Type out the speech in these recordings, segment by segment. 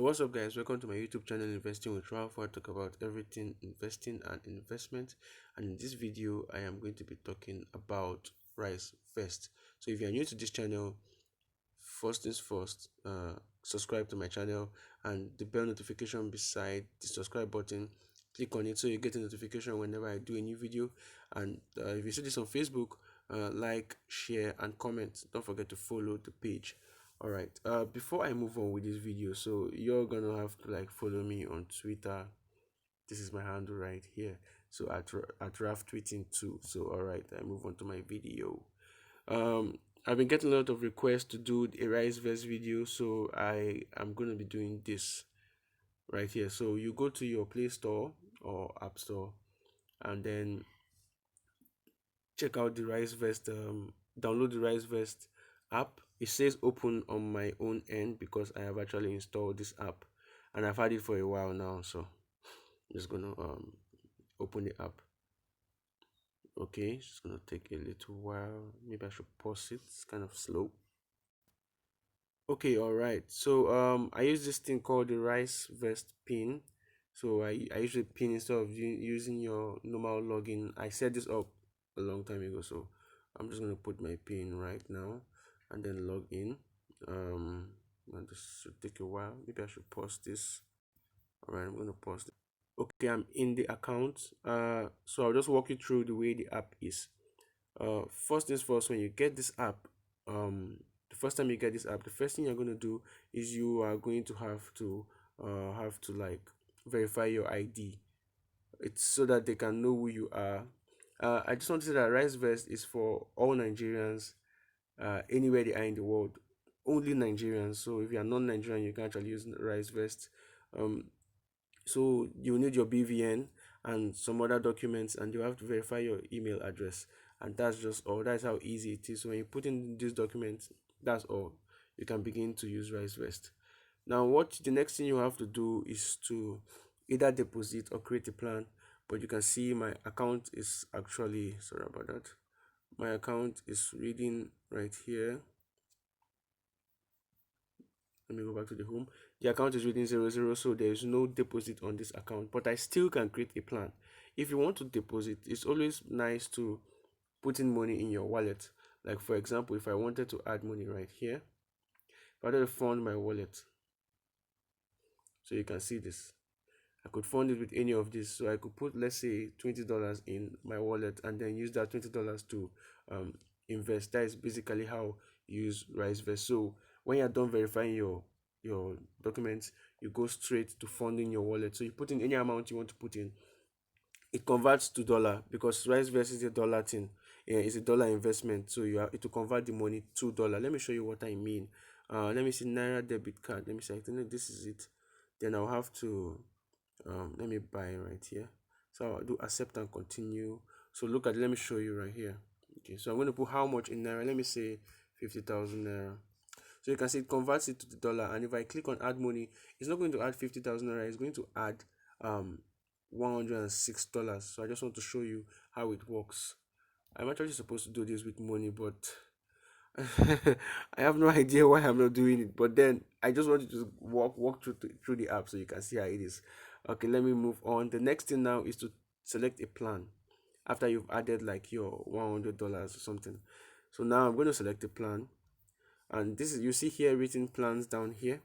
What's up, guys? Welcome to my YouTube channel, Investing with Ralph, where I talk about everything investing and investment. And in this video, I am going to be talking about Risevest. So if you are new to this channel, first things first, subscribe to my channel and the bell notification beside the subscribe button. Click on it so you get a notification whenever I do a new video. And if you see this on Facebook, like, share, and comment. Don't forget to follow the page. All right, before I move on with this video, so you're gonna have to like follow me on Twitter. This is my handle right here, so at Raf tweeting too. So all right, I move on to my video. I've been getting a lot of requests to do a Risevest video, so I am going to be doing this right here. So you go to your Play Store or App Store, and then check out the Risevest. Download the Risevest app. It says open on my own end because I have actually installed this app, and I've had it for a while now. So I'm just gonna open the app. Okay, it's gonna take a little while. Maybe I should pause it. It's kind of slow. Okay, all right. So I use this thing called the Risevest pin. So I usually pin instead of using your normal login. I set this up a long time ago, so I'm just gonna put my pin right now and then log in. And this should take a while. Maybe I should pause this. All right, I'm gonna pause it. Okay, I'm in the account. So I'll just walk you through the way the app is. First things first, when you get this app, the first time you get this app, the first thing you're going to do is you are going to have to like verify your ID. It's so that they can know who you are. I just want to say that Risevest is for all Nigerians, anywhere they are in the world, only Nigerians. So if you are non-Nigerian, you can actually use Risevest. um so you need your BVN and some other documents, and you have to verify your email address. And that's just all. That's how easy it is. So when you put in these documents, that's all. You can begin to use Risevest. Now, what the next thing you have to do is to either deposit or create a plan. But you can see my account is actually, sorry about that. My account is reading right here. Let me go back to the home. The account is reading 00, so there is no deposit on this account, but I still can create a plan. If you want to deposit, it's always nice to put in money in your wallet. Like for example, if I wanted to add money right here, if I wanted to fund my wallet, so you can see this, I could fund it with any of this. So I could put, let's say, $20 in my wallet and then use that $20 to invest. That is basically how you use Risevest. So when you're done verifying your documents, you go straight to funding your wallet. So you put in any amount you want to put in. It converts to dollar because Risevest is a dollar thing. Yeah, it's a dollar investment. So you have it to convert the money to dollar. Let me show you what I mean. Let me see Naira debit card. Let me see. I think this is it. Then I'll have to let me buy right here. So I'll do accept and continue. So look at it. Let me show you right here. Okay, so I'm going to put how much in Naira. Let me say 50,000 Naira. So you can see it converts it to the dollar, and if I click on add money, it's not going to add 50,000 Naira. It's going to add $106. So I just want to show you how it works. I'm actually supposed to do this with money, but I have no idea why I'm not doing it. But then I just want you to walk through the app so you can see how it is. Okay, let me move on. The next thing now is to select a plan after you've added like your $100 or something. So now I'm going to select a plan, and this is, you see here written plans down here.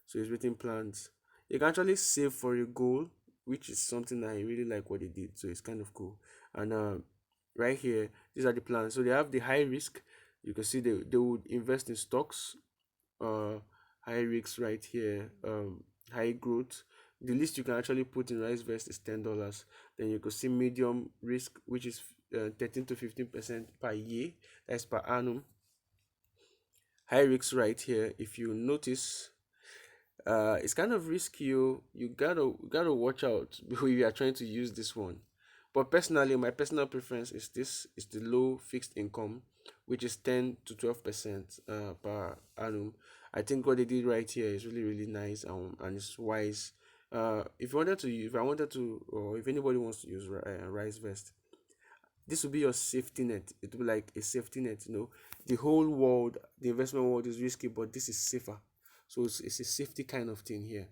So it's written plans. You can actually save for your goal, which is something I really like what they did. So it's kind of cool. And right here, these are the plans. So they have the high risk. You can see they would invest in stocks. High risks right here. High growth. The least you can actually put in Risevest is $10. Then you could see medium risk, which is 13 to 15% per year. That's per annum. High risks right here. If you notice, it's kind of risky. You gotta watch out before you are trying to use this one. But personally, my personal preference is this is the low fixed income, which is 10 to 12% per annum. I think what they did right here is really nice, and it's wise. If I wanted to, or if anybody wants to use Risevest, this will be your safety net. It will be like a safety net. The whole world, the investment world is risky, but this is safer. So it's a safety kind of thing here,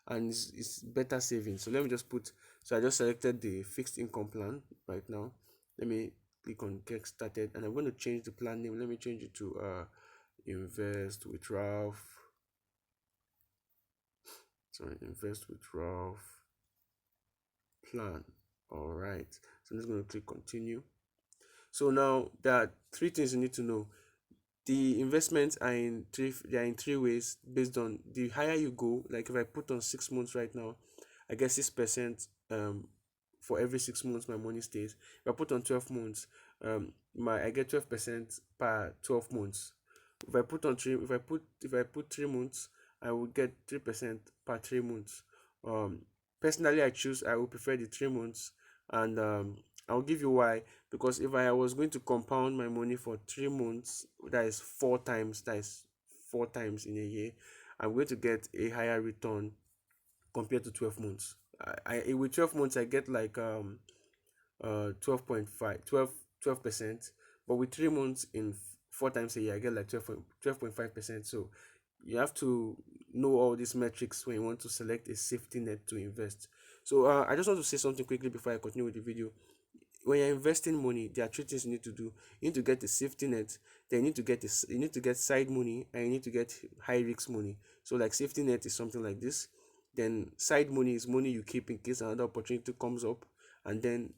and it's better saving. So let me just put, so I just selected the fixed income plan right now. Let me click on get started, and I'm going to change the plan name. Let me change it to invest with Ralph. Sorry, invest with Ralph plan. All right, so I'm just going to click continue. So now there are three things you need to know. The investments are in three, they are in three ways based on the higher you go. Like if I put on 6 months right now, I get 6% for every 6 months my money stays. If I put on 12 months, my I get 12% per 12 months. If I put on three, if I put 3 months, I will get 3% per 3 months. Um, Personally, I will prefer the 3 months, and I'll give you why. Because if I was going to compound my money for 3 months, that is 4 times in a year, I'm going to get a higher return compared to 12 months. With 12 months I get like 12.5 12% but with 3 months in 4 times a year I get like 12.5%. So you have to know all these metrics when you want to select a safety net to invest. So I just want to say something quickly before I continue with the video. When you're investing money, there are three things you need to do. You need to get a safety net, then you need to get side money, and you need to get high risk money. So like safety net is something like this. Then side money is money you keep in case another opportunity comes up, and then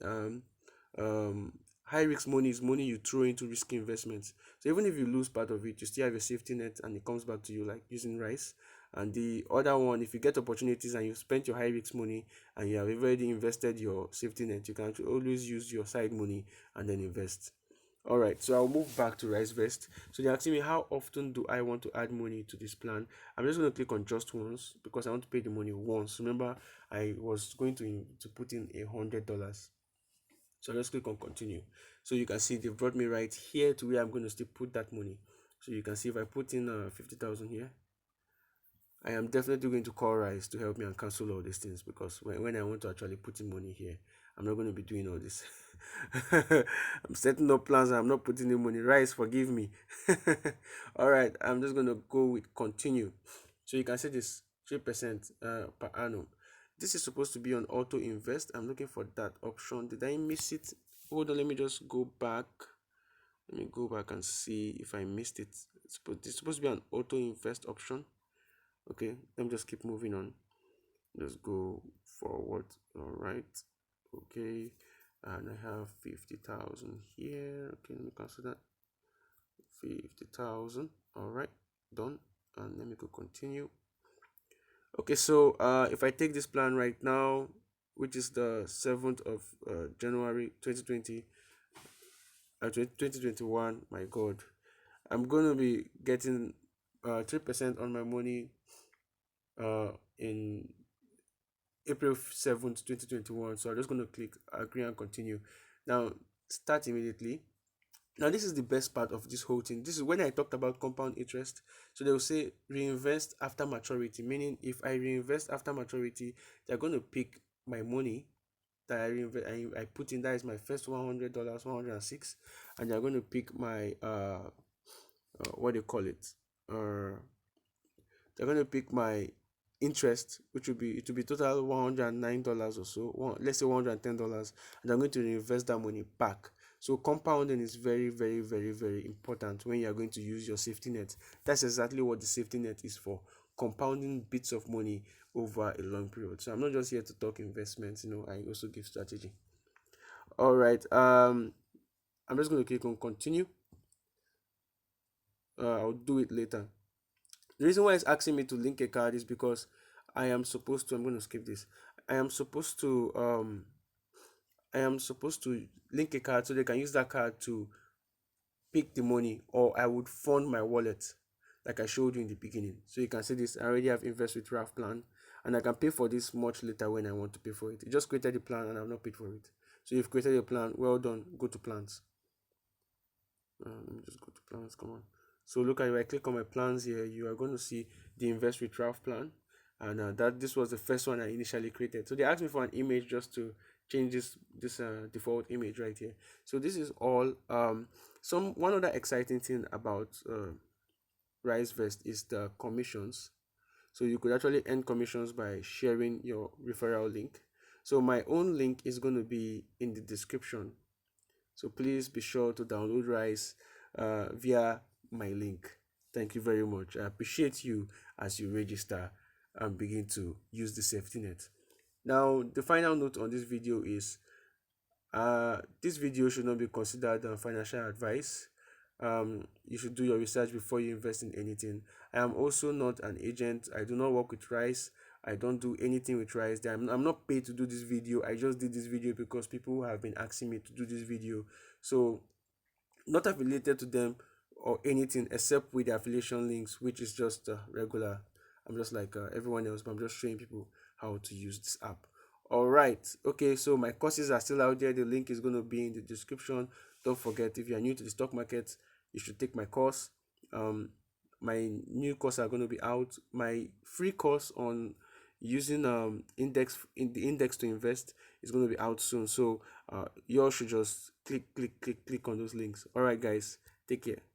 high risk money is money you throw into risky investments. So even if you lose part of it, you still have a safety net, and it comes back to you like using rice. And the other one, if you get opportunities and you spent your high risk money and you have already invested your safety net, you can always use your side money and then invest. All right, so I'll move back to Risevest. So they're asking me how often do I want to add money to this plan. I'm just going to click on just once because I want to pay the money once. Remember, I was going to put in $100. So I'll just click on continue. So you can see they've brought me right here to where I'm going to still put that money. So you can see if I put in 50,000 here, I am definitely going to call Rise to help me and cancel all these things, because when I want to actually put in money here, I'm not going to be doing all this. I'm setting up plans and I'm not putting in money. Rise, forgive me. All right, I'm just going to go with continue. So you can see this 3% per annum. This is supposed to be on auto invest. I'm looking for that option. Did I miss it? Hold on, let me just go back. Let me go back and see if I missed it. It's supposed to be an auto invest option. Okay, let me just keep moving on. Let's go forward. All right. Okay, and I have 50,000 here. Okay, let me cancel that. 50,000. All right, done. And let me go continue. Okay, so if I take this plan right now, which is the 7th of January 2020, 2021, my God, I'm going to be getting 3% on my money in April 7th, 2021. So I'm just going to click agree and continue. Now, start immediately. Now, this is the best part of this whole thing. This is when I talked about compound interest. So they will say reinvest after maturity, meaning if I reinvest after maturity, they're going to pick my money that I put in. That is my first $100, 106, and they're going to pick my what do you call it? They're going to pick my interest, which will be total $109 or so, let's say $110, and I'm going to reinvest that money back. So compounding is very, very, very, very important when you are going to use your safety net. That's exactly what the safety net is for: compounding bits of money over a long period. So I'm not just here to talk investments, I also give strategy. All right, I'm just going to click on continue. I'll do it later. The reason why it's asking me to link a card is because I'm going to skip this. I am supposed to link a card so they can use that card to pick the money, or I would fund my wallet like I showed you in the beginning. So you can see this. I already have invest with Ralph plan, and I can pay for this much later when I want to pay for it. It just created the plan and I've not paid for it. So you've created a plan. Well done. Go to plans. Let me just go to plans. Come on. So look at, if I click on my plans here, you are going to see the invest with Ralph plan, and this was the first one I initially created. So they asked me for an image just to change this default image right here. So this is all. One other exciting thing about Risevest is the commissions. So you could actually earn commissions by sharing your referral link. So my own link is going to be in the description. So please be sure to download Rise via my link. Thank you very much. I appreciate you as you register and begin to use the safety net. Now, the final note on this video is this video should not be considered financial advice. You should do your research before you invest in anything. I am also not an agent. I do not work with Rice. I don't do anything with Rice. I'm not paid to do this video. I just did this video because people have been asking me to do this video. So, not affiliated to them or anything except with the affiliation links, which is just regular. I'm just like everyone else, but I'm just showing people how to use this app. All right. Okay. So my courses are still out there. The link is going to be in the description. Don't forget, if you are new to the stock market, you should take my course. My new course are going to be out. My free course on using the index to invest is going to be out soon. So you all should just click on those links. All right, guys. Take care.